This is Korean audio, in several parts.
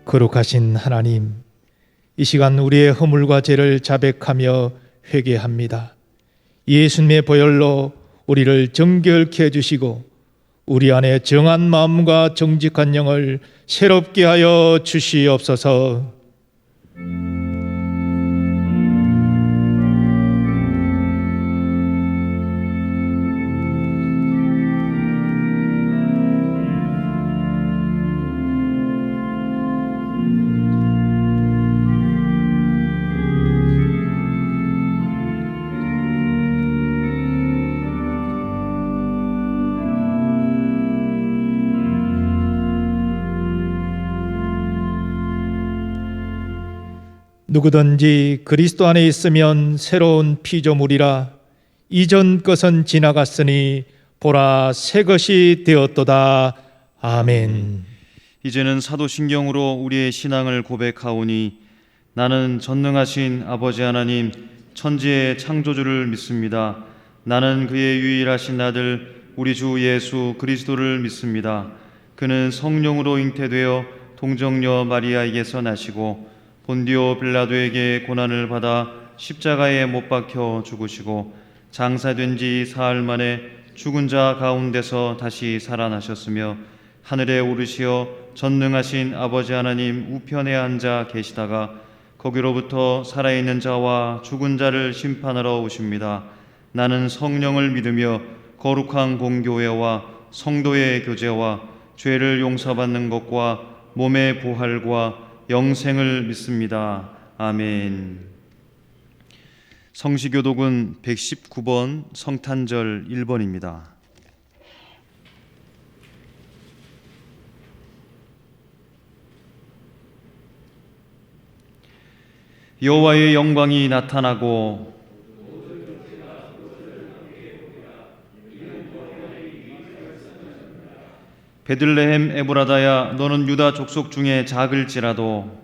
거룩하신 하나님, 이 시간 우리의 허물과 죄를 자백하며 회개합니다. 예수님의 보혈로 우리를 정결케 해주시고 우리 안에 정한 마음과 정직한 영을 새롭게 하여 주시옵소서. 누구든지 그리스도 안에 있으면 새로운 피조물이라. 이전 것은 지나갔으니 보라 새 것이 되었도다. 아멘. 이제는 사도신경으로 우리의 신앙을 고백하오니 나는 전능하신 아버지 하나님 천지의 창조주를 믿습니다. 나는 그의 유일하신 아들 우리 주 예수 그리스도를 믿습니다. 그는 성령으로 잉태되어 동정녀 마리아에게서 나시고 본디오 빌라도에게 고난을 받아 십자가에 못 박혀 죽으시고 장사된 지 사흘 만에 죽은 자 가운데서 다시 살아나셨으며 하늘에 오르시어 전능하신 아버지 하나님 우편에 앉아 계시다가 거기로부터 살아있는 자와 죽은 자를 심판하러 오십니다. 나는 성령을 믿으며 거룩한 공교회와 성도의 교제와 죄를 용서받는 것과 몸의 부활과 영생을 믿습니다. 아멘. 성시교독은 119번 성탄절 1번입니다. 여호와의 영광이 나타나고 베들레헴 에브라다야 너는 유다 족속 중에 작을지라도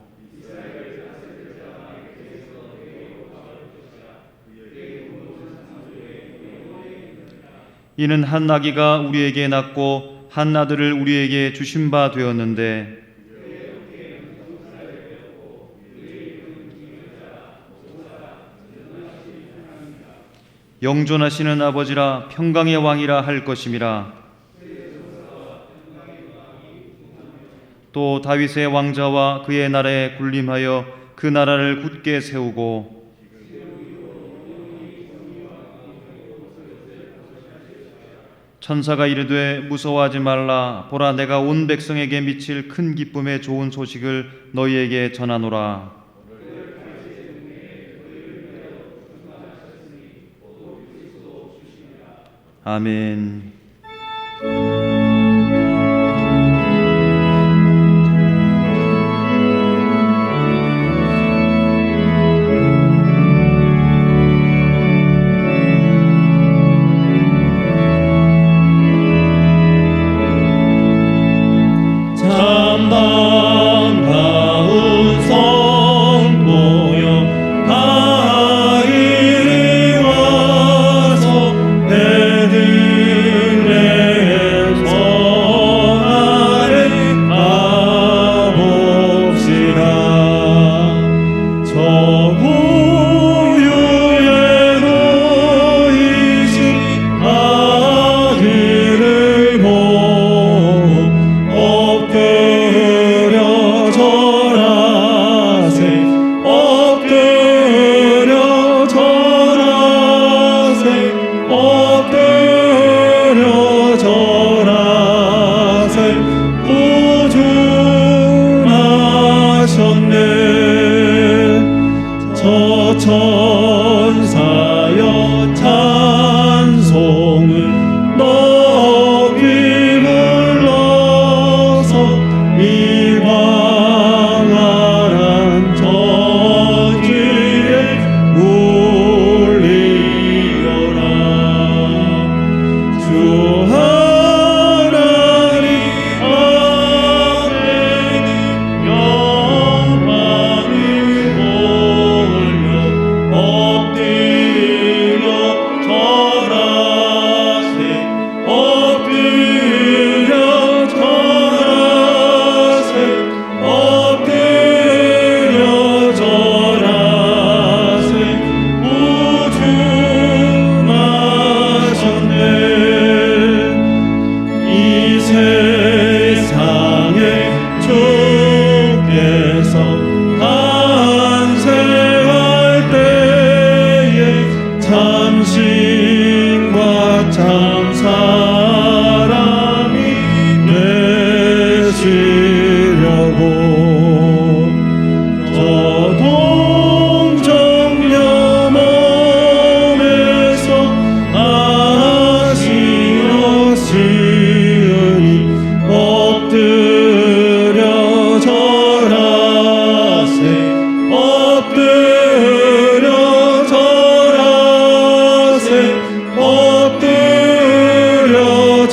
이는 한 아기가 우리에게 낳고 한 아들을 우리에게 주신 바 되었는데 영존하시는 아버지라 평강의 왕이라 할 것임이라. 또 다윗의 왕자와 그의 나라에 군림하여 그 나라를 굳게 세우고 천사가 이르되 무서워하지 말라. 보라 내가 온 백성에게 미칠 큰 기쁨의 좋은 소식을 너희에게 전하노라. 아멘. 하나님 아멘 영광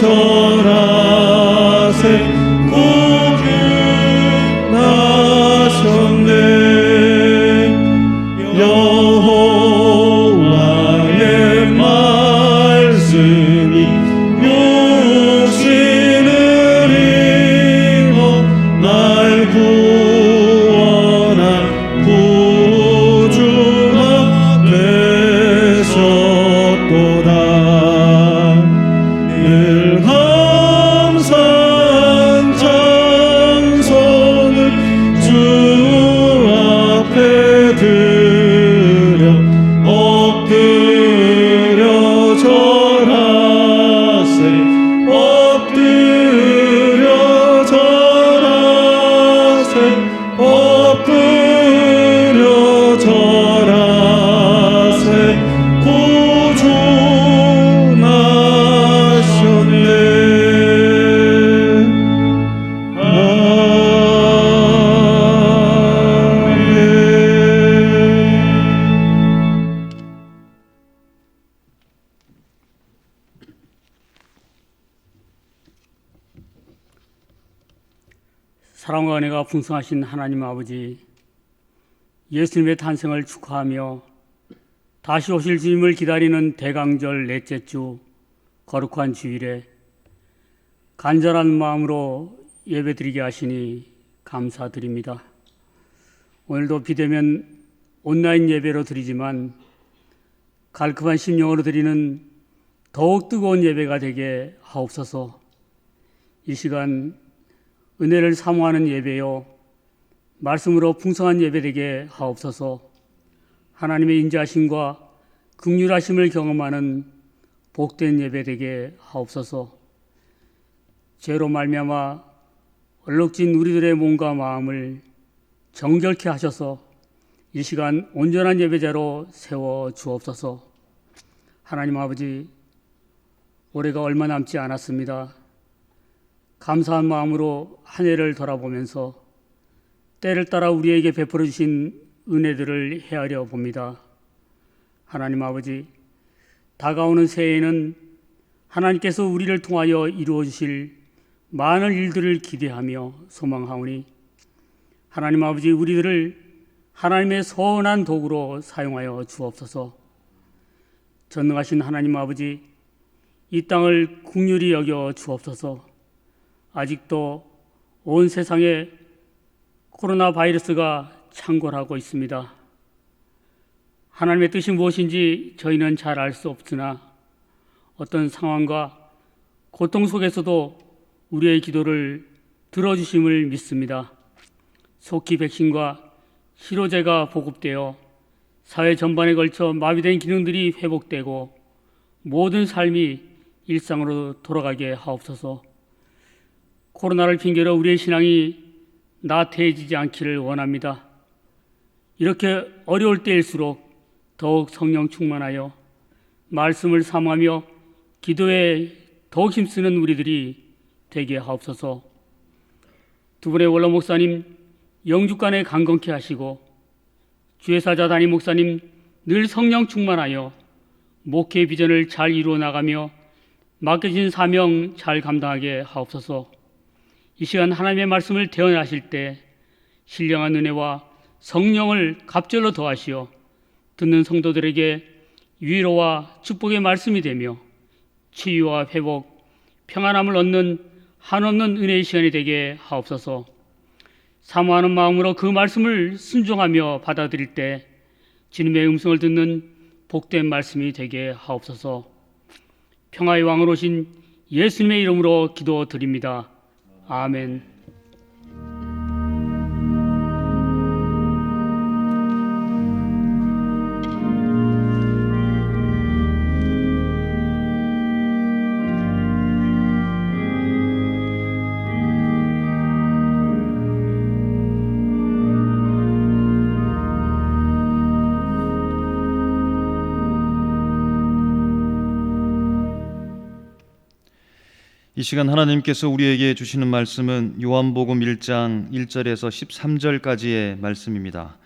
절하세 구주나셨네. 여호와의 말씀이 육신을 입어 날 구원한 구주가 되셨도다. 늘 감사한 찬송을 주 앞에 드려 엎드려 절하세 엎드려 절하세 엎드려 절하세 구주 나셨네. 아멘. 사랑과 은혜가 풍성하신 하나님 아버지, 예수님의 탄생을 축하하며 다시 오실 주님을 기다리는 대강절 넷째 주 거룩한 주일에 간절한 마음으로 예배드리게 하시니 감사드립니다. 오늘도 비대면 온라인 예배로 드리지만 갈급한 심령으로 드리는 더욱 뜨거운 예배가 되게 하옵소서. 이 시간 은혜를 사모하는 예배요 말씀으로 풍성한 예배 되게 하옵소서. 하나님의 인자하심과 긍휼하심을 경험하는 복된 예배 되게 하옵소서. 죄로 말미암아 얼룩진 우리들의 몸과 마음을 정결케 하셔서 이 시간 온전한 예배자로 세워 주옵소서. 하나님 아버지, 올해가 얼마 남지 않았습니다. 감사한 마음으로 한 해를 돌아보면서 때를 따라 우리에게 베풀어 주신 은혜들을 헤아려 봅니다. 하나님 아버지, 다가오는 새해에는 하나님께서 우리를 통하여 이루어 주실 많은 일들을 기대하며 소망하오니 하나님 아버지, 우리들을 하나님의 선한 도구로 사용하여 주옵소서. 전능하신 하나님 아버지, 이 땅을 긍휼히 여겨 주옵소서. 아직도 온 세상에 코로나 바이러스가 창궐하고 있습니다. 하나님의 뜻이 무엇인지 저희는 잘 알 수 없으나 어떤 상황과 고통 속에서도 우리의 기도를 들어주심을 믿습니다. 속히 백신과 치료제가 보급되어 사회 전반에 걸쳐 마비된 기능들이 회복되고 모든 삶이 일상으로 돌아가게 하옵소서. 코로나를 핑계로 우리의 신앙이 나태해지지 않기를 원합니다. 이렇게 어려울 때일수록 더욱 성령 충만하여 말씀을 사모하며 기도에 더욱 힘쓰는 우리들이 되게 하옵소서. 두 분의 원로 목사님 영주간에 강건케 하시고 주의 사자 담임 목사님 늘 성령 충만하여 목회 비전을 잘 이루어 나가며 맡겨진 사명 잘 감당하게 하옵소서. 이 시간 하나님의 말씀을 대언하실 때 신령한 은혜와 성령을 갑절로 더하시어 듣는 성도들에게 위로와 축복의 말씀이 되며 치유와 회복, 평안함을 얻는 한없는 은혜의 시간이 되게 하옵소서. 사모하는 마음으로 그 말씀을 순종하며 받아들일 때 주님의 음성을 듣는 복된 말씀이 되게 하옵소서. 평화의 왕으로 오신 예수님의 이름으로 기도드립니다. 아멘. 이 시간 하나님께서 우리에게 주시는 말씀은 요한복음 1장 1절에서 13절까지의 말씀입니다.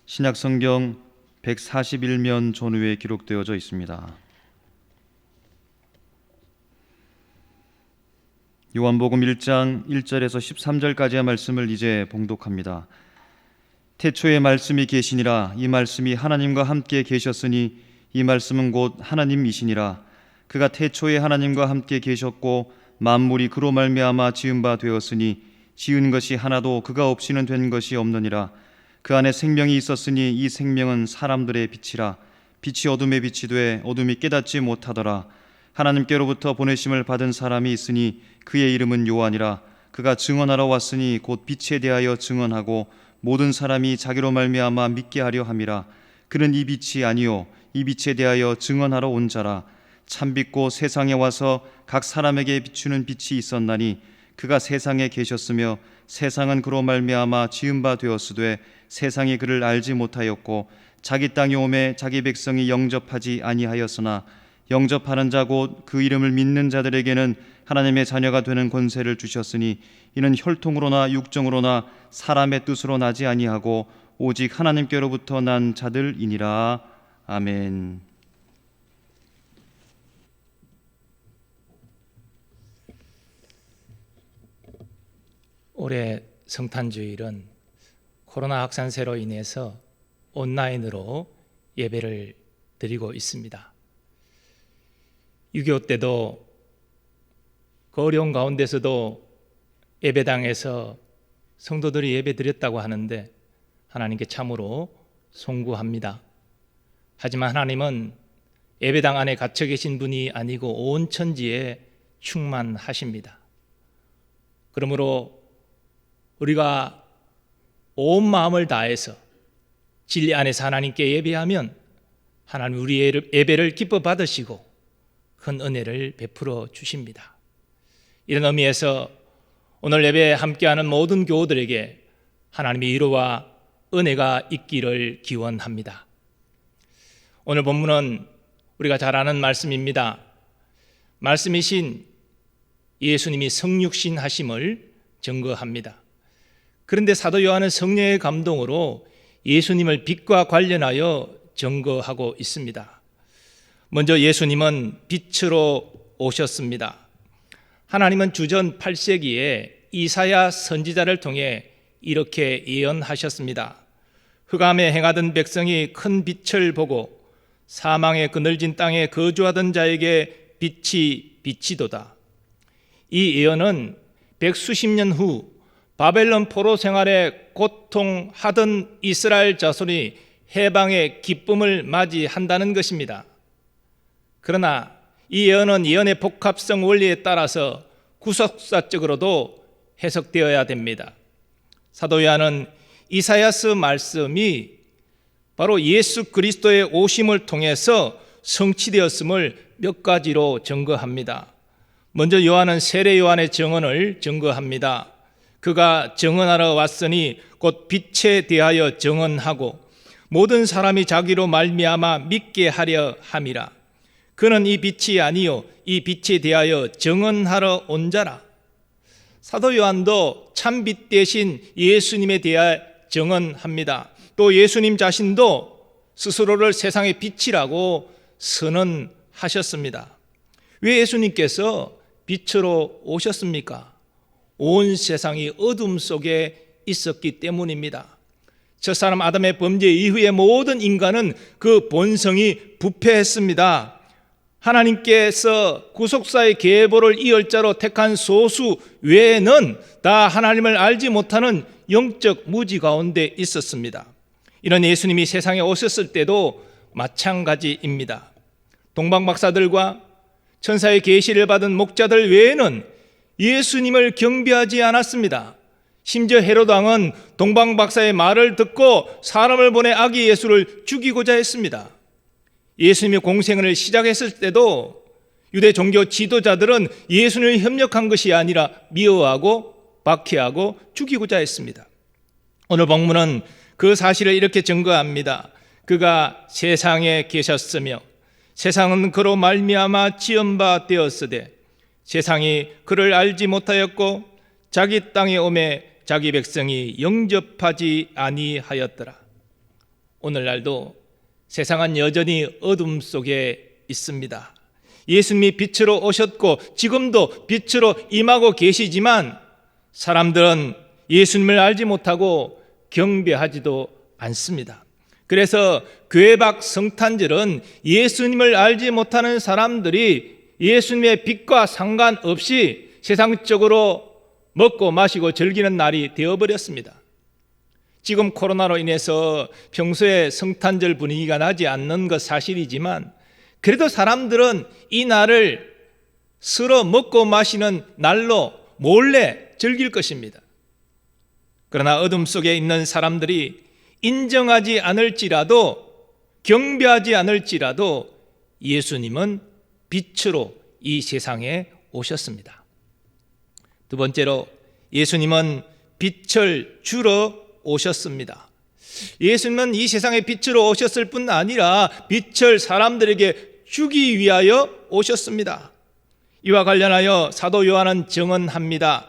신약성경 141면 전후에 기록되어져 있습니다. 요한복음 1장 1절에서 13절까지의 말씀을 이제 봉독합니다. 태초에 말씀이 계시니라. 이 말씀이 하나님과 함께 계셨으니 이 말씀은 곧 하나님이시니라. 그가 태초에 하나님과 함께 계셨고 만물이 그로 말미암아 지은 바 되었으니 지은 것이 하나도 그가 없이는 된 것이 없느니라. 그 안에 생명이 있었으니 이 생명은 사람들의 빛이라. 빛이 어둠에 빛이 돼 어둠이 깨닫지 못하더라. 하나님께로부터 보내심을 받은 사람이 있으니 그의 이름은 요한이라. 그가 증언하러 왔으니 곧 빛에 대하여 증언하고 모든 사람이 자기로 말미암아 믿게 하려 함이라. 그는 이 빛이 아니요 이 빛에 대하여 증언하러 온 자라. 참빛고 세상에 와서 각 사람에게 비추는 빛이 있었나니 그가 세상에 계셨으며 세상은 그로 말미암아 지은 바 되었으되 세상이 그를 알지 못하였고 자기 땅에 오매 자기 백성이 영접하지 아니하였으나 영접하는 자 곧 그 이름을 믿는 자들에게는 하나님의 자녀가 되는 권세를 주셨으니 이는 혈통으로나 육정으로나 사람의 뜻으로 나지 아니하고 오직 하나님께로부터 난 자들이니라. 아멘. 올해 성탄주일은 코로나 확산세로 인해서 온라인으로 예배를 드리고 있습니다. 6.25 때도 그 어려운 가운데서도 예배당에서 성도들이 예배 드렸다고 하는데 하나님께 참으로 송구합니다. 하지만 하나님은 예배당 안에 갇혀 계신 분이 아니고 온 천지에 충만하십니다. 그러므로 우리가 온 마음을 다해서 진리 안에서 하나님께 예배하면 하나님 우리의 예배를 기뻐 받으시고 큰 은혜를 베풀어 주십니다. 이런 의미에서 오늘 예배에 함께하는 모든 교우들에게 하나님의 위로와 은혜가 있기를 기원합니다. 오늘 본문은 우리가 잘 아는 말씀입니다. 말씀이신 예수님이 성육신 하심을 증거합니다. 그런데 사도 요한은 성령의 감동으로 예수님을 빛과 관련하여 증거하고 있습니다. 먼저 예수님은 빛으로 오셨습니다. 하나님은 주전 8세기에 이사야 선지자를 통해 이렇게 예언하셨습니다. 흑암에 행하던 백성이 큰 빛을 보고 사망의 그늘진 땅에 거주하던 자에게 빛이 비치도다. 이 예언은 백수십 년 후 바벨론 포로 생활에 고통하던 이스라엘 자손이 해방의 기쁨을 맞이한다는 것입니다. 그러나 이 예언은 예언의 복합성 원리에 따라서 구속사적으로도 해석되어야 됩니다. 사도 요한은 이사야스 말씀이 바로 예수 그리스도의 오심을 통해서 성취되었음을 몇 가지로 증거합니다. 먼저 요한은 세례 요한의 증언을 증거합니다. 그가 증언하러 왔으니 곧 빛에 대하여 증언하고 모든 사람이 자기로 말미암아 믿게 하려 함이라. 그는 이 빛이 아니요 이 빛에 대하여 증언하러 온 자라. 사도 요한도 참 빛 대신 예수님에 대하여 증언합니다. 또 예수님 자신도 스스로를 세상의 빛이라고 선언하셨습니다. 왜 예수님께서 빛으로 오셨습니까? 온 세상이 어둠 속에 있었기 때문입니다. 첫사람 아담의 범죄 이후에 모든 인간은 그 본성이 부패했습니다. 하나님께서 구속사의 계보를 이을 자로 택한 소수 외에는 다 하나님을 알지 못하는 영적 무지 가운데 있었습니다. 이런 예수님이 세상에 오셨을 때도 마찬가지입니다. 동방박사들과 천사의 계시를 받은 목자들 외에는 예수님을 경배하지 않았습니다. 심지어 헤롯 왕은 동방박사의 말을 듣고 사람을 보내 아기 예수를 죽이고자 했습니다. 예수님의 공생을 시작했을 때도 유대 종교 지도자들은 예수님을 협력한 것이 아니라 미워하고 박해하고 죽이고자 했습니다. 오늘 본문은 그 사실을 이렇게 증거합니다. 그가 세상에 계셨으며 세상은 그로 말미암아 지은 바 되었으되 세상이 그를 알지 못하였고 자기 땅에 오매 자기 백성이 영접하지 아니하였더라. 오늘날도 세상은 여전히 어둠 속에 있습니다. 예수님이 빛으로 오셨고 지금도 빛으로 임하고 계시지만 사람들은 예수님을 알지 못하고 경배하지도 않습니다. 그래서 교회 밖 성탄절은 예수님을 알지 못하는 사람들이 예수님의 빛과 상관없이 세상적으로 먹고 마시고 즐기는 날이 되어버렸습니다. 지금 코로나로 인해서 평소에 성탄절 분위기가 나지 않는 것 사실이지만 그래도 사람들은 이 날을 서로 먹고 마시는 날로 몰래 즐길 것입니다. 그러나 어둠 속에 있는 사람들이 인정하지 않을지라도 경배하지 않을지라도 예수님은 빛으로 이 세상에 오셨습니다. 두 번째로 예수님은 빛을 주러 오셨습니다. 예수님은 이 세상에 빛으로 오셨을 뿐 아니라 빛을 사람들에게 주기 위하여 오셨습니다. 이와 관련하여 사도 요한은 증언합니다.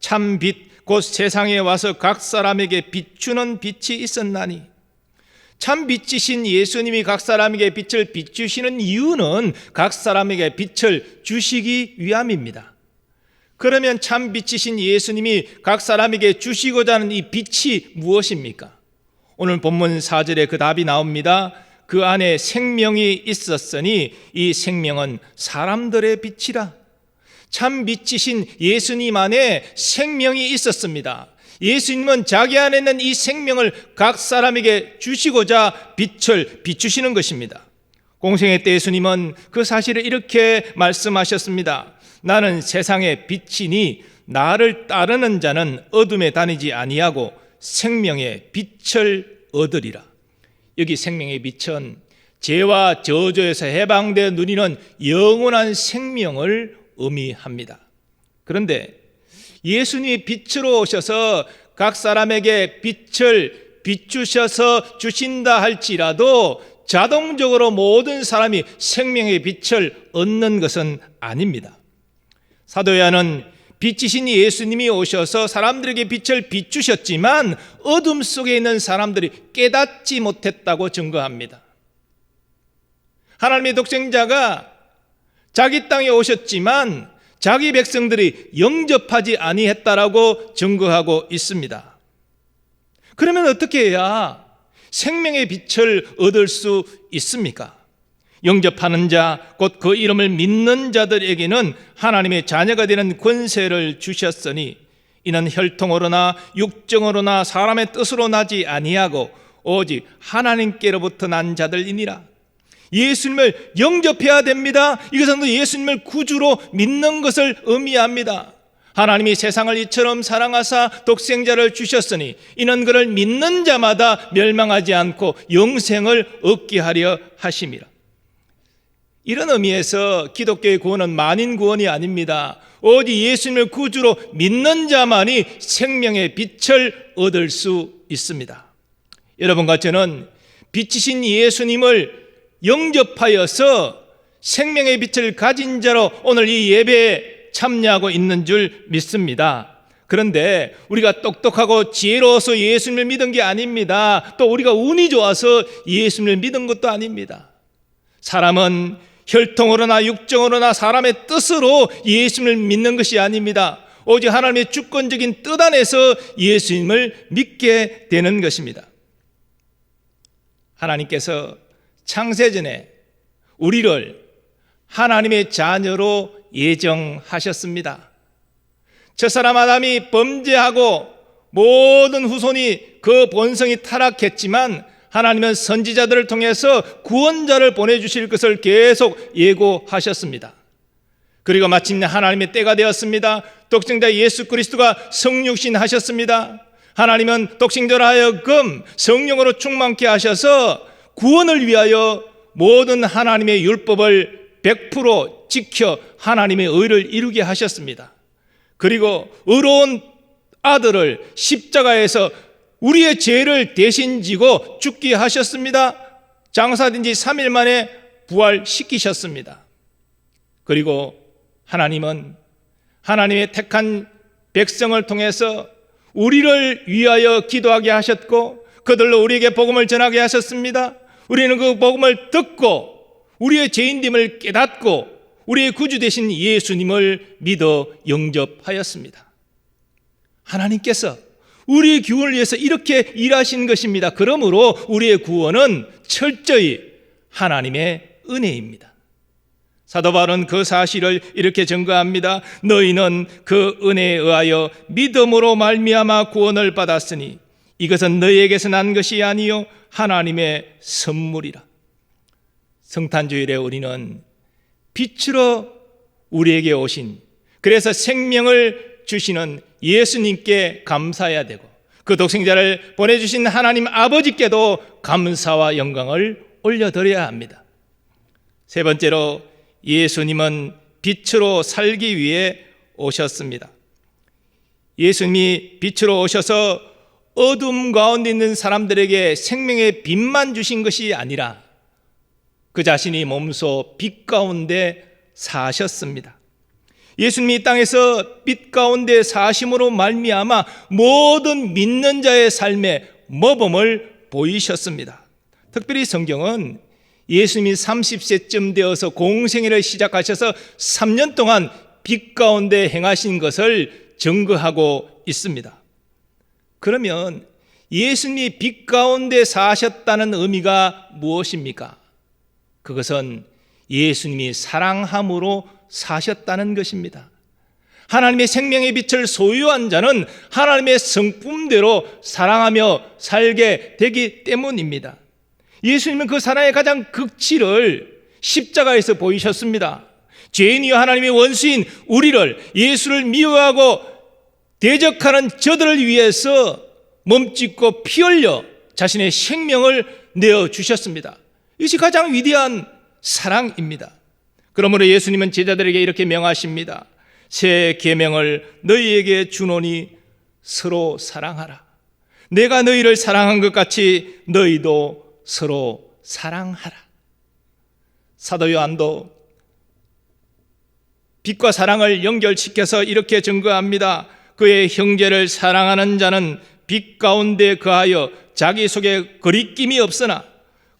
참 빛 곧 세상에 와서 각 사람에게 비추는 빛이 있었나니. 참 빛이신 예수님이 각 사람에게 빛을 비추시는 이유는 각 사람에게 빛을 주시기 위함입니다. 그러면 참 빛이신 예수님이 각 사람에게 주시고자 하는 이 빛이 무엇입니까? 오늘 본문 4절에 그 답이 나옵니다. 그 안에 생명이 있었으니 이 생명은 사람들의 빛이라. 참 빛이신 예수님 안에 생명이 있었습니다. 예수님은 자기 안에 있는 이 생명을 각 사람에게 주시고자 빛을 비추시는 것입니다. 공생애 때 예수님은 그 사실을 이렇게 말씀하셨습니다. 나는 세상의 빛이니 나를 따르는 자는 어둠에 다니지 아니하고 생명의 빛을 얻으리라. 여기 생명의 빛은 죄와 저주에서 해방되어 누리는 영원한 생명을 의미합니다. 그런데 예수님이 빛으로 오셔서 각 사람에게 빛을 비추셔서 주신다 할지라도 자동적으로 모든 사람이 생명의 빛을 얻는 것은 아닙니다. 사도 요한은 빛이신 예수님이 오셔서 사람들에게 빛을 비추셨지만 어둠 속에 있는 사람들이 깨닫지 못했다고 증거합니다. 하나님의 독생자가 자기 땅에 오셨지만 자기 백성들이 영접하지 아니했다라고 증거하고 있습니다. 그러면 어떻게 해야 생명의 빛을 얻을 수 있습니까? 영접하는 자, 곧 그 이름을 믿는 자들에게는 하나님의 자녀가 되는 권세를 주셨으니 이는 혈통으로나 육정으로나 사람의 뜻으로 나지 아니하고 오직 하나님께로부터 난 자들이니라. 예수님을 영접해야 됩니다. 이것은 예수님을 구주로 믿는 것을 의미합니다. 하나님이 세상을 이처럼 사랑하사 독생자를 주셨으니 이는 그를 믿는 자마다 멸망하지 않고 영생을 얻게 하려 하심이라. 이런 의미에서 기독교의 구원은 만인 구원이 아닙니다. 오직 예수님을 구주로 믿는 자만이 생명의 빛을 얻을 수 있습니다. 여러분과 저는 빛이신 예수님을 영접하여서 생명의 빛을 가진 자로 오늘 이 예배에 참여하고 있는 줄 믿습니다. 그런데 우리가 똑똑하고 지혜로워서 예수님을 믿은 게 아닙니다. 또 우리가 운이 좋아서 예수님을 믿은 것도 아닙니다. 사람은 혈통으로나 육정으로나 사람의 뜻으로 예수님을 믿는 것이 아닙니다. 오직 하나님의 주권적인 뜻 안에서 예수님을 믿게 되는 것입니다. 하나님께서 창세전에 우리를 하나님의 자녀로 예정하셨습니다. 첫사람 아담이 범죄하고 모든 후손이 그 본성이 타락했지만 하나님은 선지자들을 통해서 구원자를 보내주실 것을 계속 예고하셨습니다. 그리고 마침내 하나님의 때가 되었습니다. 독생자 예수 그리스도가 성육신 하셨습니다. 하나님은 독생자로 하여금 성령으로 충만케 하셔서 구원을 위하여 모든 하나님의 율법을 100% 지켜 하나님의 의를 이루게 하셨습니다. 그리고 의로운 아들을 십자가에서 우리의 죄를 대신 지고 죽게 하셨습니다. 장사된 지 3일 만에 부활시키셨습니다. 그리고 하나님은 하나님의 택한 백성을 통해서 우리를 위하여 기도하게 하셨고 그들로 우리에게 복음을 전하게 하셨습니다. 우리는 그 복음을 듣고 우리의 죄인됨을 깨닫고 우리의 구주 되신 예수님을 믿어 영접하였습니다. 하나님께서 우리의 구원을 위해서 이렇게 일하신 것입니다. 그러므로 우리의 구원은 철저히 하나님의 은혜입니다. 사도 바울은 그 사실을 이렇게 증거합니다. 너희는 그 은혜에 의하여 믿음으로 말미암아 구원을 받았으니 이것은 너희에게서 난 것이 아니요 하나님의 선물이라. 성탄주일에 우리는 빛으로 우리에게 오신, 그래서 생명을 주시는 예수님께 감사해야 되고 그 독생자를 보내주신 하나님 아버지께도 감사와 영광을 올려드려야 합니다. 세 번째로 예수님은 빛으로 살기 위해 오셨습니다. 예수님이 빛으로 오셔서 어둠 가운데 있는 사람들에게 생명의 빛만 주신 것이 아니라 그 자신이 몸소 빛 가운데 사셨습니다. 예수님이 이 땅에서 빛 가운데 사심으로 말미암아 모든 믿는 자의 삶에 모범을 보이셨습니다. 특별히 성경은 예수님이 30세쯤 되어서 공생애를 시작하셔서 3년 동안 빛 가운데 행하신 것을 증거하고 있습니다. 그러면 예수님이 빛 가운데 사셨다는 의미가 무엇입니까? 그것은 예수님이 사랑함으로 사셨다는 것입니다. 하나님의 생명의 빛을 소유한 자는 하나님의 성품대로 사랑하며 살게 되기 때문입니다. 예수님은 그 사랑의 가장 극치를 십자가에서 보이셨습니다. 죄인이여 하나님의 원수인 우리를, 예수를 미워하고 대적하는 저들을 위해서 몸짓고 피 흘려 자신의 생명을 내어주셨습니다. 이것이 가장 위대한 사랑입니다. 그러므로 예수님은 제자들에게 이렇게 명하십니다. 새 계명을 너희에게 주노니 서로 사랑하라. 내가 너희를 사랑한 것 같이 너희도 서로 사랑하라. 사도 요한도 빛과 사랑을 연결시켜서 이렇게 증거합니다. 그의 형제를 사랑하는 자는 빛 가운데 거하여 자기 속에 거리낌이 없으나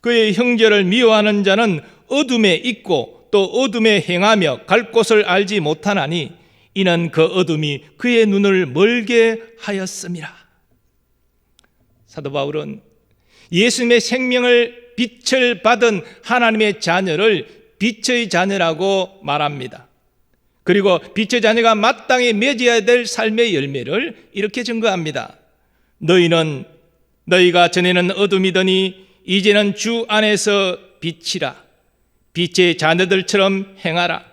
그의 형제를 미워하는 자는 어둠에 있고 또 어둠에 행하며 갈 곳을 알지 못하나니 이는 그 어둠이 그의 눈을 멀게 하였음이라. 사도 바울은 예수님의 생명을 빛을 받은 하나님의 자녀를 빛의 자녀라고 말합니다. 그리고 빛의 자녀가 마땅히 맺어야 될 삶의 열매를 이렇게 증거합니다. 너희가 전에는 어둠이더니 이제는 주 안에서 빛이라. 빛의 자녀들처럼 행하라.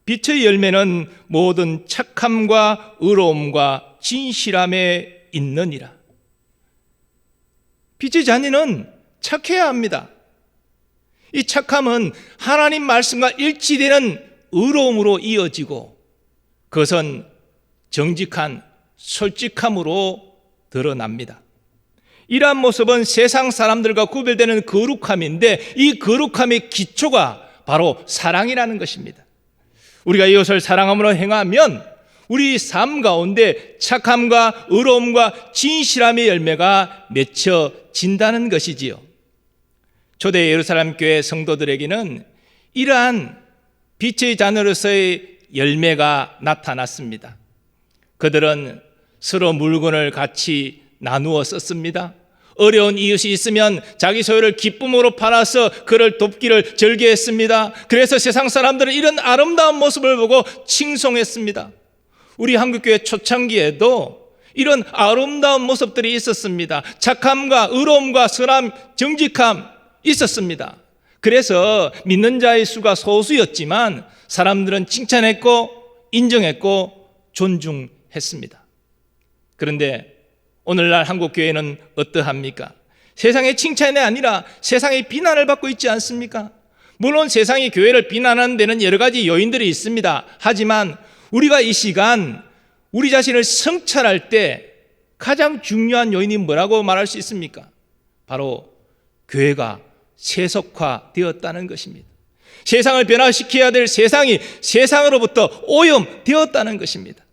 빛의 열매는 모든 착함과 의로움과 진실함에 있느니라. 빛의 자녀는 착해야 합니다. 이 착함은 하나님 말씀과 일치되는 의로움으로 이어지고 그것은 정직한 솔직함으로 드러납니다. 이러한 모습은 세상 사람들과 구별되는 거룩함인데 이 거룩함의 기초가 바로 사랑이라는 것입니다. 우리가 이것을 사랑함으로 행하면 우리 삶 가운데 착함과 의로움과 진실함의 열매가 맺혀진다는 것이지요. 초대 예루살렘 교회 성도들에게는 이러한 빛의 자녀로서의 열매가 나타났습니다. 그들은 서로 물건을 같이 나누어 썼습니다. 어려운 이웃이 있으면 자기 소유를 기쁨으로 팔아서 그를 돕기를 절개했습니다. 그래서 세상 사람들은 이런 아름다운 모습을 보고 칭송했습니다. 우리 한국교회 초창기에도 이런 아름다운 모습들이 있었습니다. 착함과 의로움과 선함, 정직함 있었습니다. 그래서 믿는 자의 수가 소수였지만 사람들은 칭찬했고 인정했고 존중했습니다. 그런데 오늘날 한국교회는 어떠합니까? 세상의 칭찬이 아니라 세상의 비난을 받고 있지 않습니까? 물론 세상이 교회를 비난하는 데는 여러 가지 요인들이 있습니다. 하지만 우리가 이 시간 우리 자신을 성찰할 때 가장 중요한 요인이 뭐라고 말할 수 있습니까? 바로 교회가 세속화되었다는 것입니다. 세상을 변화시켜야 될 세상이 세상으로부터 오염되었다는 것입니다.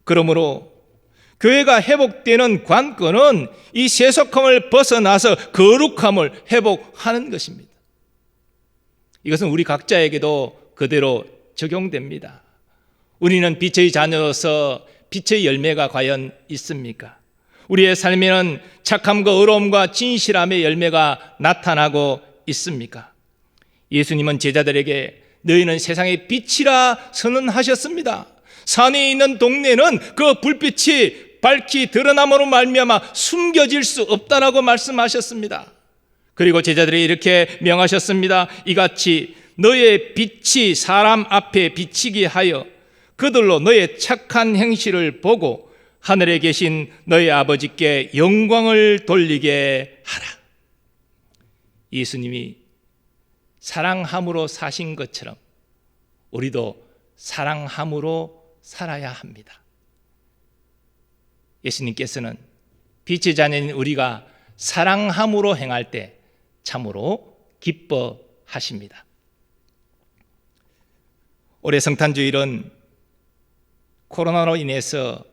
그러므로 교회가 회복되는 관건은 이 세속함을 벗어나서 거룩함을 회복하는 것입니다. 이것은 우리 각자에게도 그대로 적용됩니다. 우리는 빛의 자녀로서 빛의 열매가 과연 있습니까? 우리의 삶에는 착함과 의로움과 진실함의 열매가 나타나고 있습니까? 예수님은 제자들에게 너희는 세상의 빛이라 선언하셨습니다. 산에 있는 동네는 그 불빛이 밝히 드러남으로 말미암아 숨겨질 수 없다라고 말씀하셨습니다. 그리고 제자들이 이렇게 명하셨습니다. 이같이 너의 빛이 사람 앞에 비치게 하여 그들로 너의 착한 행실을 보고 하늘에 계신 너의 아버지께 영광을 돌리게 하라. 예수님이 사랑함으로 사신 것처럼 우리도 사랑함으로 살아야 합니다. 예수님께서는 빛의 자녀인 우리가 사랑함으로 행할 때 참으로 기뻐하십니다. 올해 성탄주일은 코로나로 인해서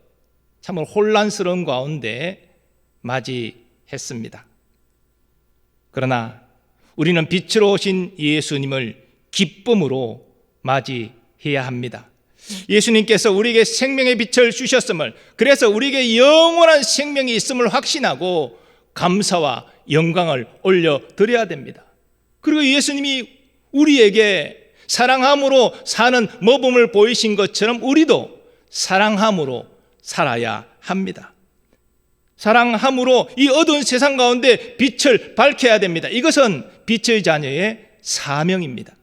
참으로 혼란스러운 가운데 맞이했습니다. 그러나 우리는 빛으로 오신 예수님을 기쁨으로 맞이해야 합니다. 예수님께서 우리에게 생명의 빛을 주셨음을, 그래서 우리에게 영원한 생명이 있음을 확신하고 감사와 영광을 올려드려야 됩니다. 그리고 예수님이 우리에게 사랑함으로 사는 모범을 보이신 것처럼 우리도 사랑함으로 살아야 합니다. 사랑함으로 이 어두운 세상 가운데 빛을 밝혀야 됩니다. 이것은 빛의 자녀의 사명입니다.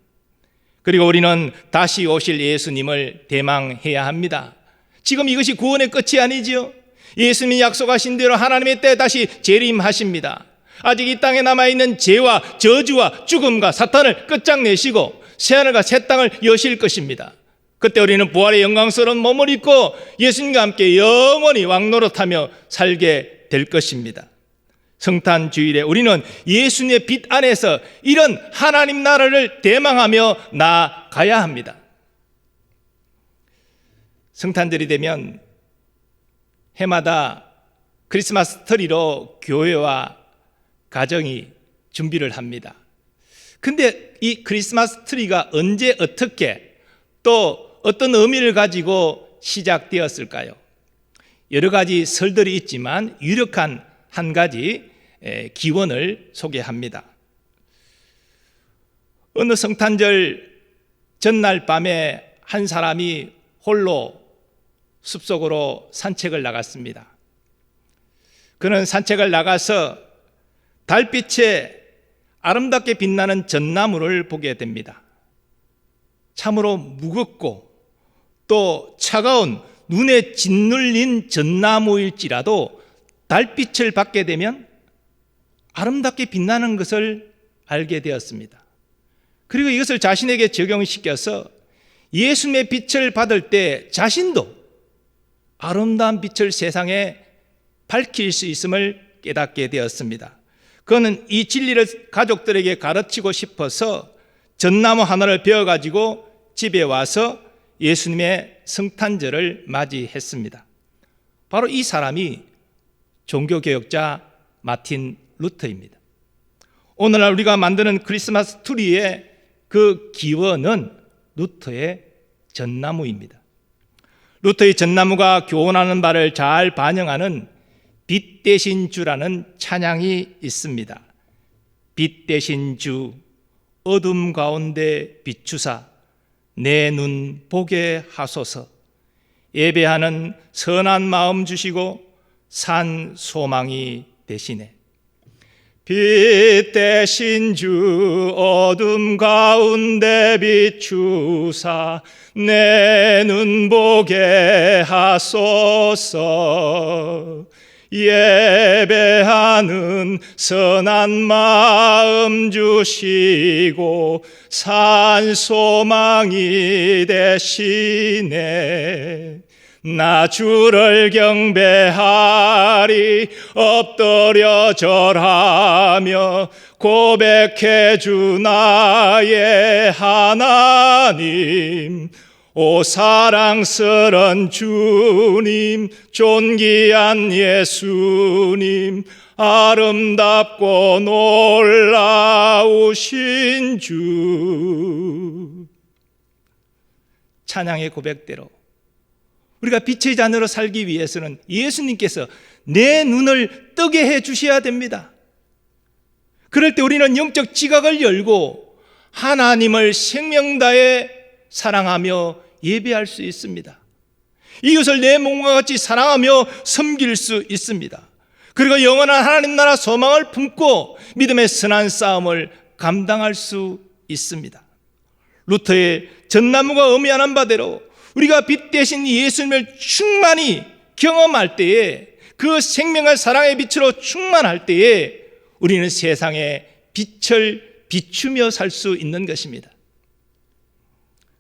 그리고 우리는 다시 오실 예수님을 대망해야 합니다. 지금 이것이 구원의 끝이 아니지요. 예수님이 약속하신 대로 하나님의 때 다시 재림하십니다. 아직 이 땅에 남아있는 죄와 저주와 죽음과 사탄을 끝장내시고 새하늘과 새 땅을 여실 것입니다. 그때 우리는 부활의 영광스러운 몸을 입고 예수님과 함께 영원히 왕노릇하며 살게 될 것입니다. 성탄 주일에 우리는 예수님의 빛 안에서 이런 하나님 나라를 대망하며 나아가야 합니다. 성탄절이 되면 해마다 크리스마스 트리로 교회와 가정이 준비를 합니다. 근데 이 크리스마스 트리가 언제 어떻게 또 어떤 의미를 가지고 시작되었을까요? 여러 가지 설들이 있지만 유력한 한 가지 기원을 소개합니다. 어느 성탄절 전날 밤에 한 사람이 홀로 숲속으로 산책을 나갔습니다. 그는 산책을 나가서 달빛에 아름답게 빛나는 전나무를 보게 됩니다. 참으로 무겁고 또 차가운 눈에 짓눌린 전나무일지라도 달빛을 받게 되면 아름답게 빛나는 것을 알게 되었습니다. 그리고 이것을 자신에게 적용시켜서 예수님의 빛을 받을 때 자신도 아름다운 빛을 세상에 밝힐 수 있음을 깨닫게 되었습니다. 그는 이 진리를 가족들에게 가르치고 싶어서 전나무 하나를 베어가지고 집에 와서 예수님의 성탄절을 맞이했습니다. 바로 이 사람이 종교개혁자 마틴 루터입니다. 오늘날 우리가 만드는 크리스마스 트리의 그 기원은 루터의 전나무입니다. 루터의 전나무가 교훈하는 바를 잘 반영하는 빛 대신 주라는 찬양이 있습니다. 빛 대신 주 어둠 가운데 비추사 내 눈 보게 하소서. 예배하는 선한 마음 주시고 산 소망이 되시네. 빛 대신 주 어둠 가운데 비추사 내 눈 보게 하소서. 예배하는 선한 마음 주시고 산 소망이 되시네. 나 주를 경배하리 엎드려 절하며 고백해 주 나의 하나님. 오 사랑스런 주님, 존귀한 예수님, 아름답고 놀라우신 주. 찬양의 고백대로 우리가 빛의 자녀로 살기 위해서는 예수님께서 내 눈을 뜨게 해 주셔야 됩니다. 그럴 때 우리는 영적 지각을 열고 하나님을 생명 다해 사랑하며 예배할 수 있습니다. 이웃을 내 몸과 같이 사랑하며 섬길 수 있습니다. 그리고 영원한 하나님 나라 소망을 품고 믿음의 선한 싸움을 감당할 수 있습니다. 루터의 전나무가 의미하는 바대로 우리가 빛 대신 예수님을 충만히 경험할 때에, 그 생명과 사랑의 빛으로 충만할 때에 우리는 세상에 빛을 비추며 살 수 있는 것입니다.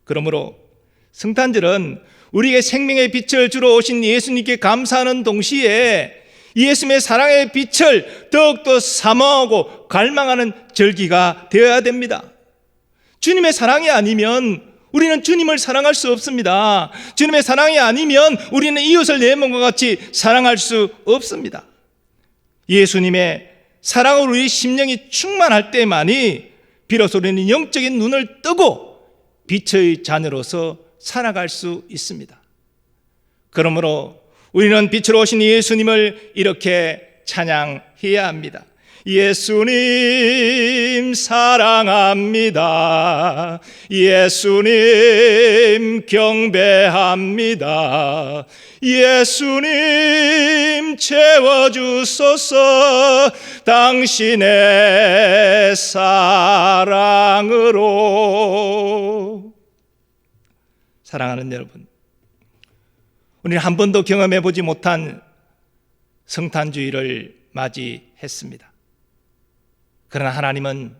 그러므로 성탄절은 우리에게 생명의 빛을 주러 오신 예수님께 감사하는 동시에 예수님의 사랑의 빛을 더욱더 사모하고 갈망하는 절기가 되어야 됩니다. 주님의 사랑이 아니면 우리는 주님을 사랑할 수 없습니다. 주님의 사랑이 아니면 우리는 이웃을 내 몸과 같이 사랑할 수 없습니다. 예수님의 사랑으로 우리 심령이 충만할 때만이 비로소 우리는 영적인 눈을 뜨고 빛의 자녀로서 살아갈 수 있습니다. 그러므로 우리는 빛으로 오신 예수님을 이렇게 찬양해야 합니다. 예수님 사랑합니다. 예수님 경배합니다. 예수님 채워주소서 당신의 사랑으로. 사랑하는 여러분, 우리는 한 번도 경험해보지 못한 성탄주의를 맞이했습니다. 그러나 하나님은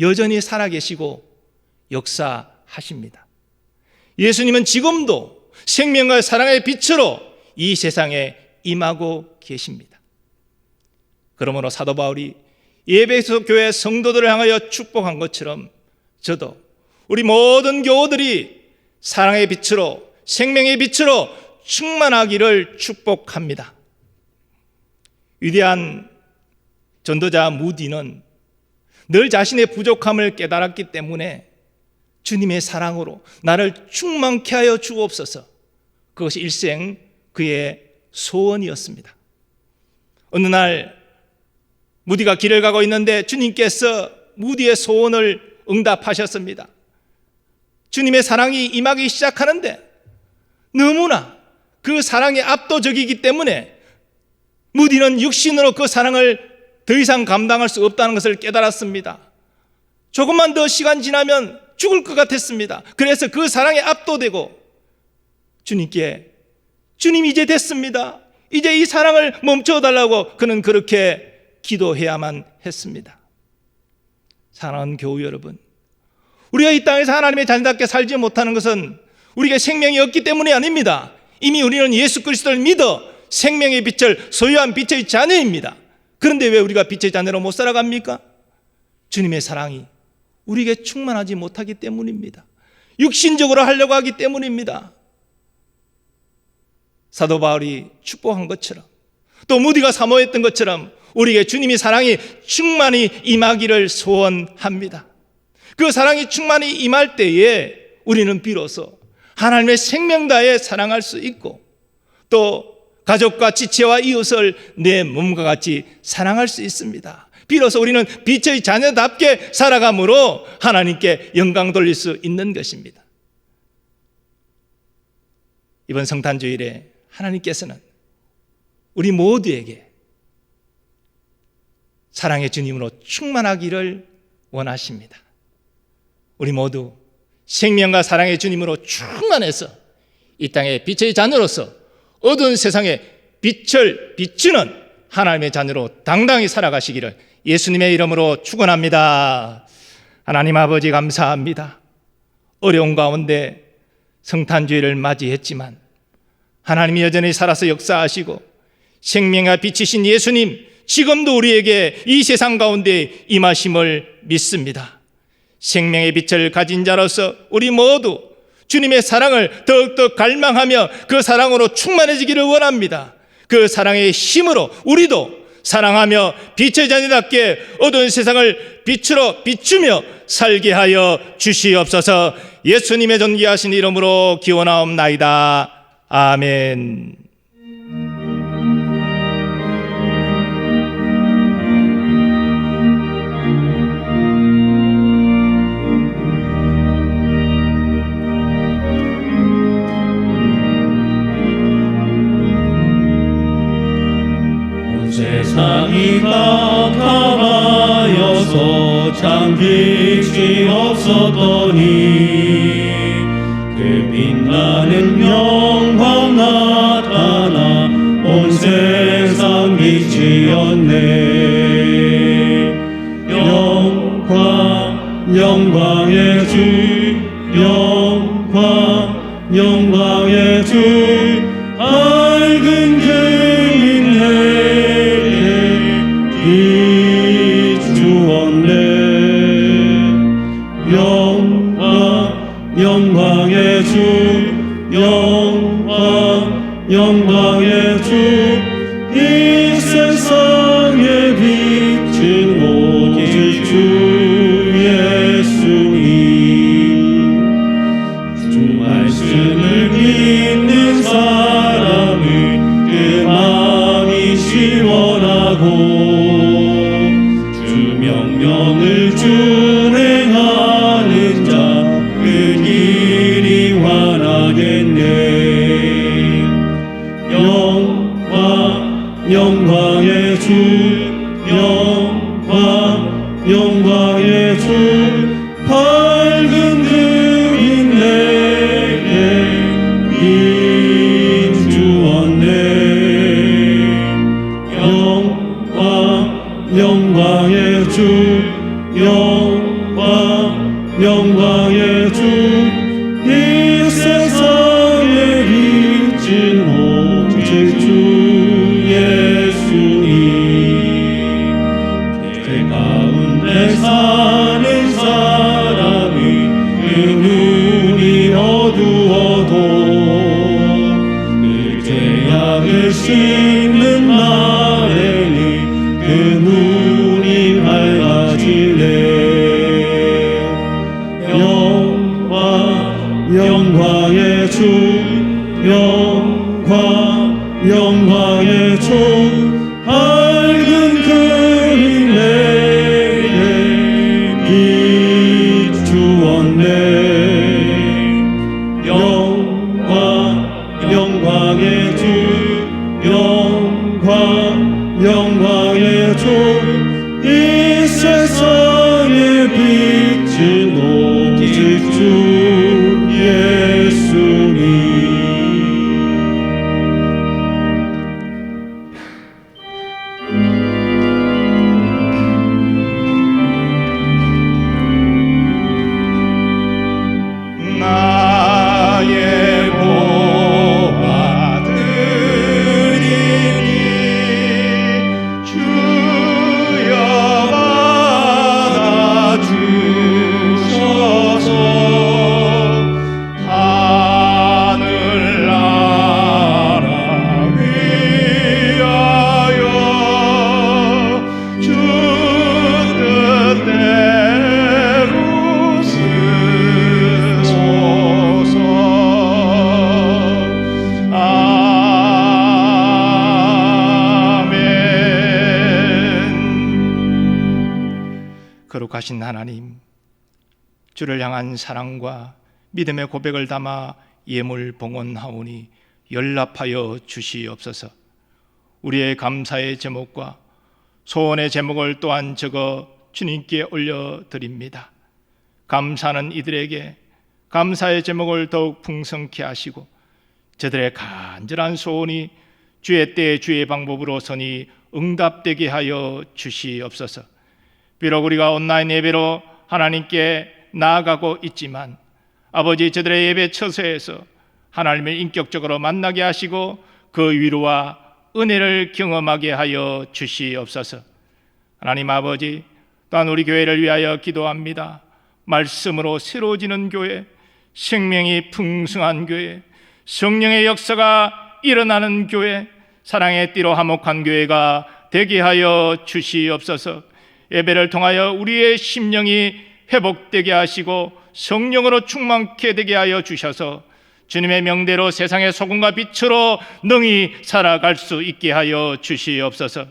여전히 살아계시고 역사하십니다. 예수님은 지금도 생명과 사랑의 빛으로 이 세상에 임하고 계십니다. 그러므로 사도 바울이 에베소 교회 성도들을 향하여 축복한 것처럼 저도 우리 모든 교우들이 사랑의 빛으로, 생명의 빛으로 충만하기를 축복합니다. 위대한 전도자 무디는 늘 자신의 부족함을 깨달았기 때문에 주님의 사랑으로 나를 충만케 하여 주옵소서, 그것이 일생 그의 소원이었습니다. 어느 날 무디가 길을 가고 있는데 주님께서 무디의 소원을 응답하셨습니다. 주님의 사랑이 임하기 시작하는데 너무나 그 사랑이 압도적이기 때문에 무디는 육신으로 그 사랑을 더 이상 감당할 수 없다는 것을 깨달았습니다. 조금만 더 시간 지나면 죽을 것 같았습니다. 그래서 그 사랑에 압도되고 주님께, 주님 이제 됐습니다, 이제 이 사랑을 멈춰달라고 그는 그렇게 기도해야만 했습니다. 사랑하는 교우 여러분, 우리가 이 땅에서 하나님의 자녀답게 살지 못하는 것은 우리에게 생명이 없기 때문이 아닙니다. 이미 우리는 예수 그리스도를 믿어 생명의 빛을 소유한 빛의 자녀입니다. 그런데 왜 우리가 빛의 자녀로 못 살아갑니까? 주님의 사랑이 우리에게 충만하지 못하기 때문입니다. 육신적으로 하려고 하기 때문입니다. 사도 바울이 축복한 것처럼, 또 무디가 사모했던 것처럼 우리에게 주님의 사랑이 충만히 임하기를 소원합니다. 그 사랑이 충만히 임할 때에 우리는 비로소 하나님의 생명 다해 사랑할 수 있고, 또 가족과 지체와 이웃을 내 몸과 같이 사랑할 수 있습니다. 비로소 우리는 빛의 자녀답게 살아감으로 하나님께 영광 돌릴 수 있는 것입니다. 이번 성탄주일에 하나님께서는 우리 모두에게 사랑의 주님으로 충만하기를 원하십니다. 우리 모두 생명과 사랑의 주님으로 충만해서 이 땅의 빛의 자녀로서 어두운 세상에 빛을 비추는 하나님의 자녀로 당당히 살아가시기를 예수님의 이름으로 축원합니다. 하나님 아버지 감사합니다. 어려운 가운데 성탄주의를 맞이했지만 하나님이 여전히 살아서 역사하시고 생명과 빛이신 예수님, 지금도 우리에게 이 세상 가운데 임하심을 믿습니다. 생명의 빛을 가진 자로서 우리 모두 주님의 사랑을 더욱더 갈망하며 그 사랑으로 충만해지기를 원합니다. 그 사랑의 힘으로 우리도 사랑하며 빛의 자녀답게 어두운 세상을 빛으로 비추며 살게 하여 주시옵소서. 예수님의 존귀하신 이름으로 기원하옵나이다. 아멘. 세상이 깜깜하여서 잠길지 없었더니 그 빛나는 영광 나타나 온 세상 빛이었네. 영광의 주, 영광의 주, 밝은 그인 비추었네. 영광의 주, 영광의 주, 이 세상의 빛은 오직 주 예수님. 주 말씀을 믿는 사람은 그 마음이 시원하고 주 명령을 준행하는 자 그 길이 환하겠네. 영광의 주, 영광의 주, 밝은 그인 내게 비추었네. 영광의 주, 영광의 주, 이 세상의 빛은 오직 주 예수님. 죄 가운데 사는 사람이 그 눈이 어두워도 그 죄악을 씻는 날에는 그 눈이 밝아지네. 영광의 주, 영광의 주, 밝은 그인 내게 비추었네. 영광의 주, 영광의 주, 이 세상의 빛은 오직 주 예수님. 나의 보아드리니 주여 받아주소서. 하늘나라 위하여 주 뜻대로 쓰소서. 아멘. 거룩하신 하나님, 주를 향한 사랑과 믿음의 고백을 담아 예물 봉헌하오니 연락하여 주시옵소서. 우리의 감사의 제목과 소원의 제목을 또한 적어 주님께 올려드립니다. 감사하는 이들에게 감사의 제목을 더욱 풍성케 하시고 저들의 간절한 소원이 주의 때 주의 방법으로서니 응답되게 하여 주시옵소서. 비록 우리가 온라인 예배로 하나님께 나아가고 있지만 아버지, 저들의 예배 처소에서 하나님을 인격적으로 만나게 하시고 그 위로와 은혜를 경험하게 하여 주시옵소서. 하나님 아버지, 또한 우리 교회를 위하여 기도합니다. 말씀으로 새로워지는 교회, 생명이 풍성한 교회, 성령의 역사가 일어나는 교회, 사랑의 띠로 화목한 교회가 되게 하여 주시옵소서. 예배를 통하여 우리의 심령이 회복되게 하시고 성령으로 충만케 되게 하여 주셔서 주님의 명대로 세상의 소금과 빛으로 능히 살아갈 수 있게 하여 주시옵소서.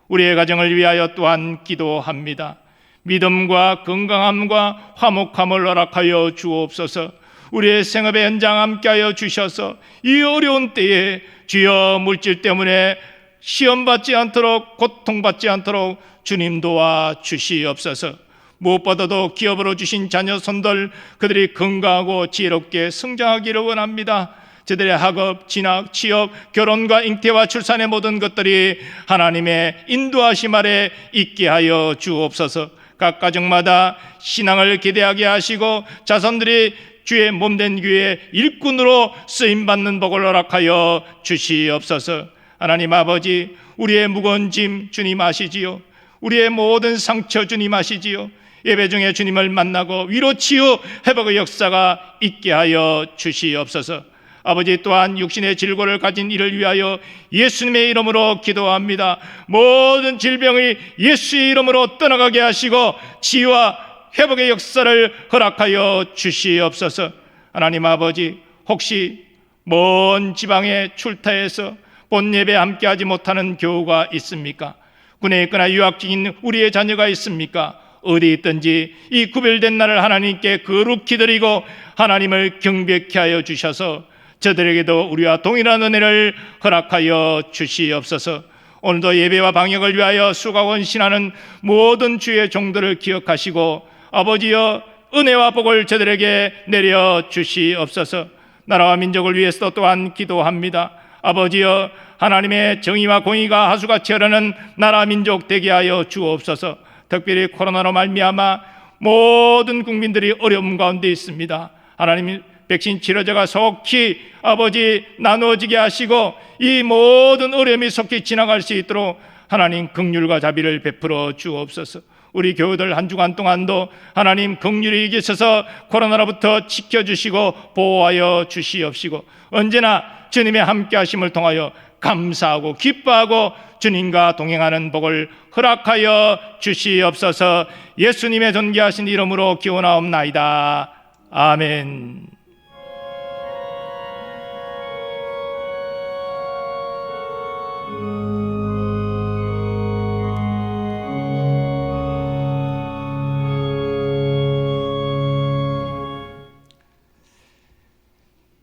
우리의 가정을 위하여 또한 기도합니다. 믿음과 건강함과 화목함을 허락하여 주옵소서. 우리의 생업의 현장 함께하여 주셔서 이 어려운 때에 주여 물질 때문에 시험받지 않도록, 고통받지 않도록 주님 도와 주시옵소서. 무엇보다도 기업으로 주신 자녀 손들, 그들이 건강하고 지혜롭게 성장하기를 원합니다. 저들의 학업, 진학, 취업, 결혼과 잉태와 출산의 모든 것들이 하나님의 인도하심 아래 있게 하여 주옵소서. 각 가정마다 신앙을 기대하게 하시고 자손들이 주의 몸된 교회의 일꾼으로 쓰임받는 복을 허락하여 주시옵소서. 하나님 아버지, 우리의 무거운 짐 주님 아시지요. 우리의 모든 상처 주님 아시지요. 예배 중에 주님을 만나고 위로 치유 회복의 역사가 있게 하여 주시옵소서. 아버지, 또한 육신의 질고를 가진 이를 위하여 예수님의 이름으로 기도합니다. 모든 질병이 예수의 이름으로 떠나가게 하시고 치유와 회복의 역사를 허락하여 주시옵소서. 하나님 아버지, 혹시 먼 지방에 출타해서 본 예배 함께하지 못하는 교우가 있습니까? 군에 있거나 유학 중인 우리의 자녀가 있습니까? 어디 있든지 이 구별된 날을 하나님께 거룩히 드리고 하나님을 경배케 하여 주셔서 저들에게도 우리와 동일한 은혜를 허락하여 주시옵소서. 오늘도 예배와 방역을 위하여 수고하고 헌신하는 모든 주의 종들을 기억하시고 아버지여, 은혜와 복을 저들에게 내려 주시옵소서. 나라와 민족을 위해서 또한 기도합니다. 아버지여, 하나님의 정의와 공의가 하수같이 흐르는 나라 민족 되게 하여 주옵소서. 특별히 코로나로 말미암아 모든 국민들이 어려움 가운데 있습니다. 하나님, 백신 치료제가 속히 아버지 나누어지게 하시고 이 모든 어려움이 속히 지나갈 수 있도록 하나님 긍휼과 자비를 베풀어 주옵소서. 우리 교우들 한 주간 동안도 하나님 긍휼히 계셔서 코로나로부터 지켜주시고 보호하여 주시옵시고 언제나 주님의 함께 하심을 통하여 감사하고 기뻐하고 주님과 동행하는 복을 허락하여 주시옵소서. 예수님의 존귀하신 이름으로 기원하옵나이다. 아멘.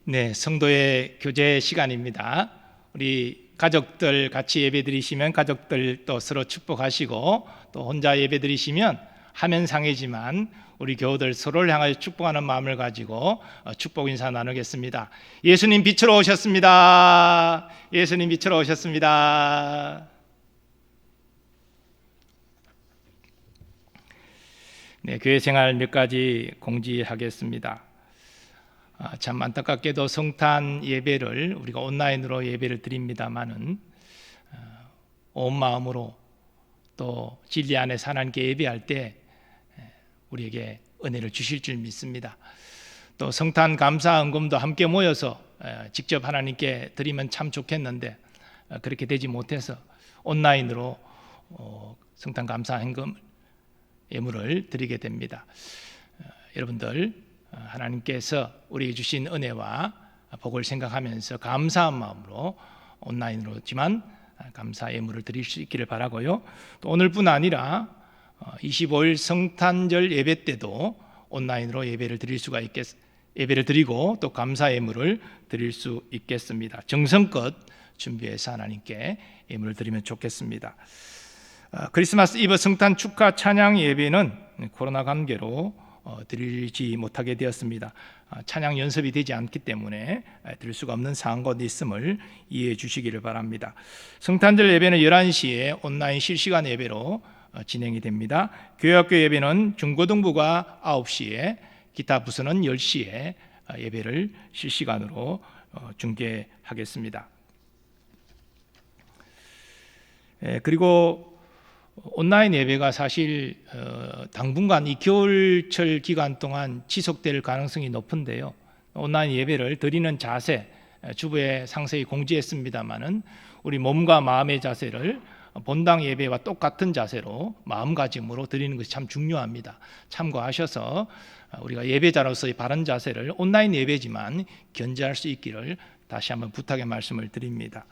네, 성도의 교제 시간입니다. 우리 가족들 같이 예배 드리시면 가족들 또 서로 축복하시고 또 혼자 예배 드리시면 화면상이지만 우리 교우들 서로를 향하여 축복하는 마음을 가지고 축복 인사 나누겠습니다. 예수님 빛으로 오셨습니다. 예수님 빛으로 오셨습니다. 네, 교회 생활 몇 가지 공지하겠습니다. 참 안타깝게도 성탄 예배를 우리가 온라인으로 예배를 드립니다마는 온 마음으로 또 진리 안에서 하나님께 예배할 때 우리에게 은혜를 주실 줄 믿습니다. 또 성탄 감사 헌금도 함께 모여서 직접 하나님께 드리면 참 좋겠는데 그렇게 되지 못해서 온라인으로 성탄 감사 헌금 예물을 드리게 됩니다. 여러분들 하나님께서 우리에게 주신 은혜와 복을 생각하면서 감사한 마음으로 온라인으로지만 감사 예물을 드릴 수 있기를 바라고요. 또 오늘뿐 아니라 25일 성탄절 예배 때도 온라인으로 예배를 드리고 또 감사 예물을 드릴 수 있겠습니다. 정성껏 준비해서 하나님께 예물을 드리면 좋겠습니다. 크리스마스 이브 성탄 축하 찬양 예배는 코로나 관계로 드리지 못하게 되었습니다. 찬양 연습이 되지 않기 때문에 드릴 수가 없는 상황이 있음을 이해해 주시기를 바랍니다. 성탄절 예배는 11시에 온라인 실시간 예배로 진행이 됩니다. 교회학교 예배는 중고등부가 9시에 기타 부서는 10시에 예배를 실시간으로 중계하겠습니다. 그리고 온라인 예배가 사실 당분간 이 겨울철 기간 동안 지속될 가능성이 높은데요. 온라인 예배를 드리는 자세 주부에 상세히 공지했습니다마는 우리 몸과 마음의 자세를 본당 예배와 똑같은 자세로 마음가짐으로 드리는 것이 참 중요합니다. 참고하셔서 우리가 예배자로서의 바른 자세를 온라인 예배지만 견지할 수 있기를 다시 한번 부탁의 말씀을 드립니다.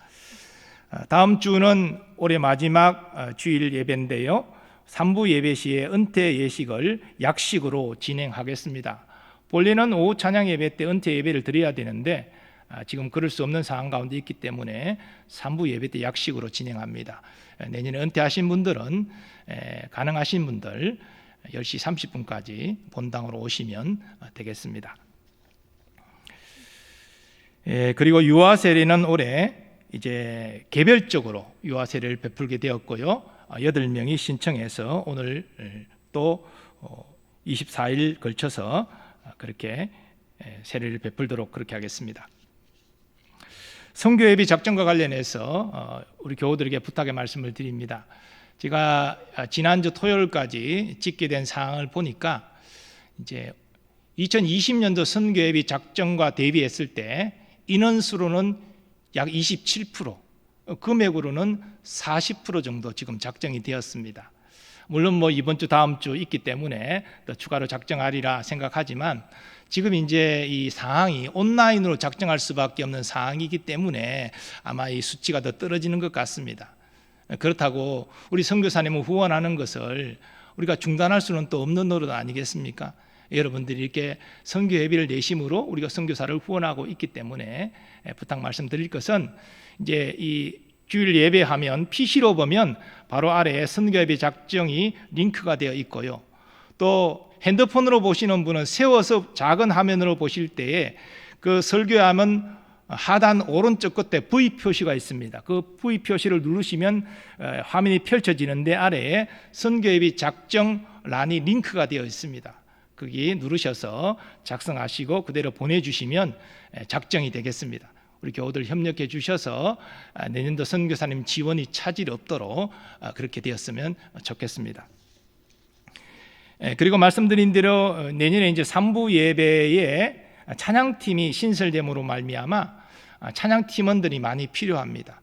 다음 주는 올해 마지막 주일 예배인데요. 3부 예배 시에 은퇴 예식을 약식으로 진행하겠습니다. 본래는 오후 찬양 예배 때 은퇴 예배를 드려야 되는데 지금 그럴 수 없는 상황 가운데 있기 때문에 3부 예배 때 약식으로 진행합니다. 내년에 은퇴하신 분들은 가능하신 분들 10시 30분까지 본당으로 오시면 되겠습니다. 그리고 유아 세례는 올해 이제 개별적으로 유아 세례를 베풀게 되었고요. 8명이 신청해서 오늘 또 24일 걸쳐서 그렇게 세례를 베풀도록 그렇게 하겠습니다. 선교 예비 작전과 관련해서 우리 교우들에게 부탁의 말씀을 드립니다. 제가 지난주 토요일까지 찍게 된 사항을 보니까 이제 2020년도 선교 예비 작전과 대비했을 때 인원수로는 약 27%, 금액으로는 40% 정도 지금 작정이 되었습니다. 물론 뭐 이번 주 다음 주 있기 때문에 더 추가로 작정하리라 생각하지만 지금 이제 이 상황이 온라인으로 작정할 수밖에 없는 상황이기 때문에 아마 이 수치가 더 떨어지는 것 같습니다. 그렇다고 우리 선교사님을 후원하는 것을 우리가 중단할 수는 또 없는 노릇 아니겠습니까? 여러분들이 이렇게 선교 예비를 내심으로 우리가 선교사를 후원하고 있기 때문에 부탁 말씀드릴 것은 이제 이 주일 예배하면 PC로 보면 바로 아래에 선교 예배 작정이 링크가 되어 있고요. 또 핸드폰으로 보시는 분은 세워서 작은 화면으로 보실 때에 그 설교하면 하단 오른쪽 끝에 V 표시가 있습니다. 그 V 표시를 누르시면 화면이 펼쳐지는데 아래에 선교 예배 작정 란이 링크가 되어 있습니다. 거기 누르셔서 작성하시고 그대로 보내주시면 작정이 되겠습니다. 우리 교우들 협력해 주셔서 내년도 선교사님 지원이 차질 없도록 그렇게 되었으면 좋겠습니다. 그리고 말씀드린 대로 내년에 이제 3부 예배에 찬양팀이 신설됨으로 말미암아 찬양 팀원들이 많이 필요합니다.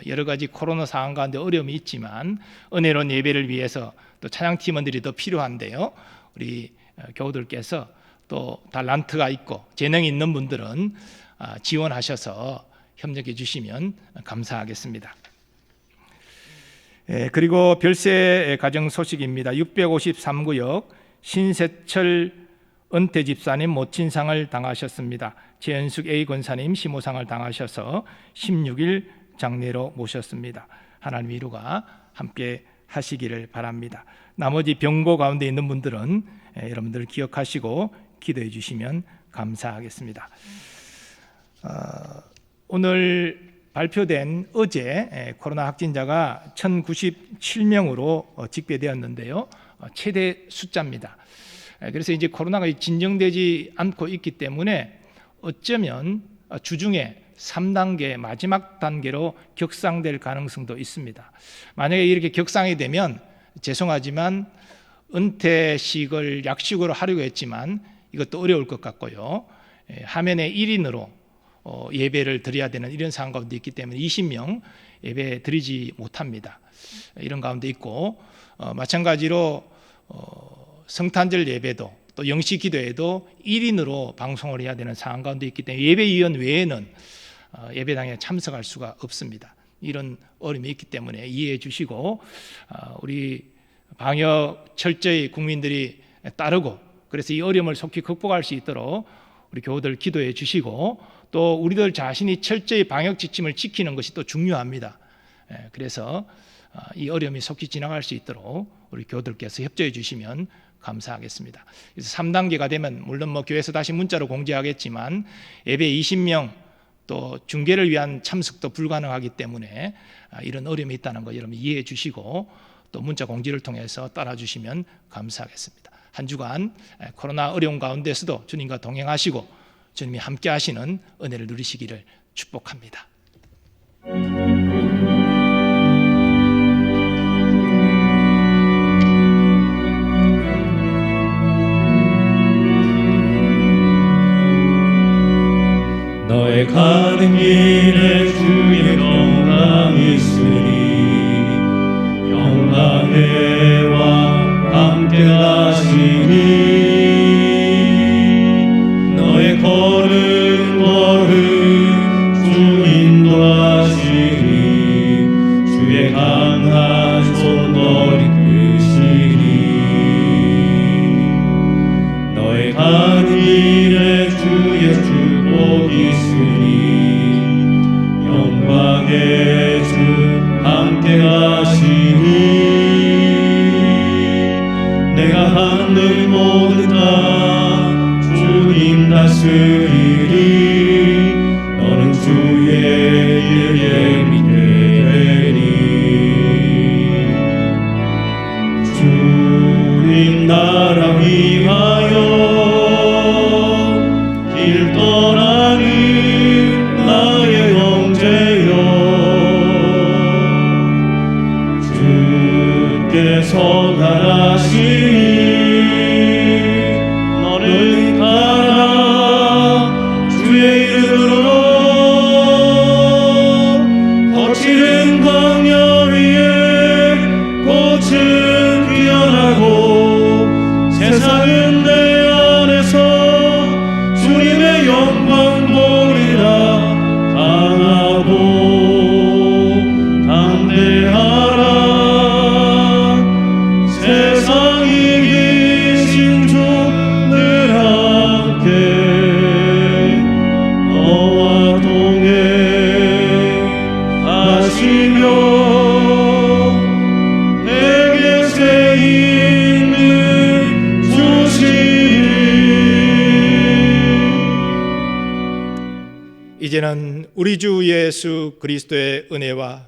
여러 가지 코로나 상황 가운데 어려움이 있지만 은혜로운 예배를 위해서 또 찬양 팀원들이 더 필요한데요. 우리 교우들께서 또 달란트가 있고 재능이 있는 분들은 지원하셔서 협력해 주시면 감사하겠습니다. 그리고 별세 가정 소식입니다. 653구역 신세철 은퇴 집사님 모친상을 당하셨습니다. 최연숙 A 권사님 심호상을 당하셔서 16일 장례로 모셨습니다. 하나님 위로가 함께 하시기를 바랍니다. 나머지 병고 가운데 있는 분들은 여러분들 기억하시고 기도해 주시면 감사하겠습니다. 오늘 발표된 어제 코로나 확진자가 1097명으로 집계되었는데요. 최대 숫자입니다. 그래서 이제 코로나가 진정되지 않고 있기 때문에 어쩌면 주중에 3단계 마지막 단계로 격상될 가능성도 있습니다. 만약에 이렇게 격상이 되면 죄송하지만 은퇴식을 약식으로 하려고 했지만 이것도 어려울 것 같고요. 화면에 1인으로 예배를 드려야 되는 이런 상황 가운데 있기 때문에 20명 예배 드리지 못합니다. 이런 가운데 있고 마찬가지로 성탄절 예배도 또 영시 기도에도 1인으로 방송을 해야 되는 상황 가운데 있기 때문에 예배위원 외에는 예배당에 참석할 수가 없습니다. 이런 어려움이 있기 때문에 이해해 주시고 우리 방역 철저히 국민들이 따르고 그래서 이 어려움을 속히 극복할 수 있도록 우리 교우들 기도해 주시고 또 우리들 자신이 철저히 방역 지침을 지키는 것이 또 중요합니다. 그래서 이 어려움이 속히 지나갈 수 있도록 우리 교우들께서 협조해 주시면 감사하겠습니다. 그래서 3단계가 되면 물론 뭐 교회에서 다시 문자로 공지하겠지만 예배 20명 또 중계를 위한 참석도 불가능하기 때문에 이런 어려움이 있다는 거 여러분 이해해 주시고 또 문자 공지를 통해서 따라주시면 감사하겠습니다. 한 주간 코로나 어려운 가운데서도 주님과 동행하시고 주님이 함께 하시는 은혜를 누리시기를 축복합니다. 너의 가는 길에 주의 평강 있으니 평강의 왕 함께 가시니 너의 걸음 주 인도하시니 주의 강한 손 너를 이끄시니 너의 가는 길에 주의 축복 있으니 영광의 주 함께 가시니 내가 받는 모든 땅 주님 다스리리 너는 주의 일에 믿게 되리 주님 나라 위하여 길 떠나는 나의 형제여 주께서 가라시니 너는 가라 주의 이름으로 거칠은 광야 위에 꽃은 피어나고 세상은 내 안에서 주님의 영광 보리라 강하고 담대하라 세상 이기신 주 늘 함께 너와 동행하시며 내게 새 힘을 주시리 이제는 우리 주 예수 그리스도의 은혜와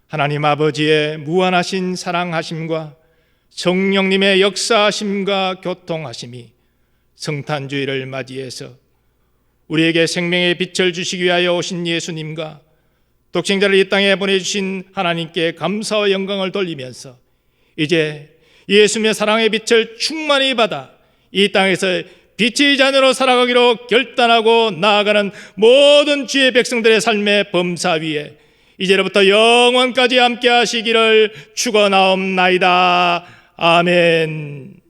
하나님 아버지의 무한하신 사랑하심과 성령님의 역사하심과 교통하심이 성탄주의를 맞이해서 우리에게 생명의 빛을 주시기 위하여 오신 예수님과 독생자를 이 땅에 보내주신 하나님께 감사와 영광을 돌리면서 이제 예수님의 사랑의 빛을 충만히 받아 이 땅에서 빛의 자녀로 살아가기로 결단하고 나아가는 모든 주의 백성들의 삶의 범사 위에 이제로부터 영원까지 함께 하시기를 축원하옵나이다. 아멘.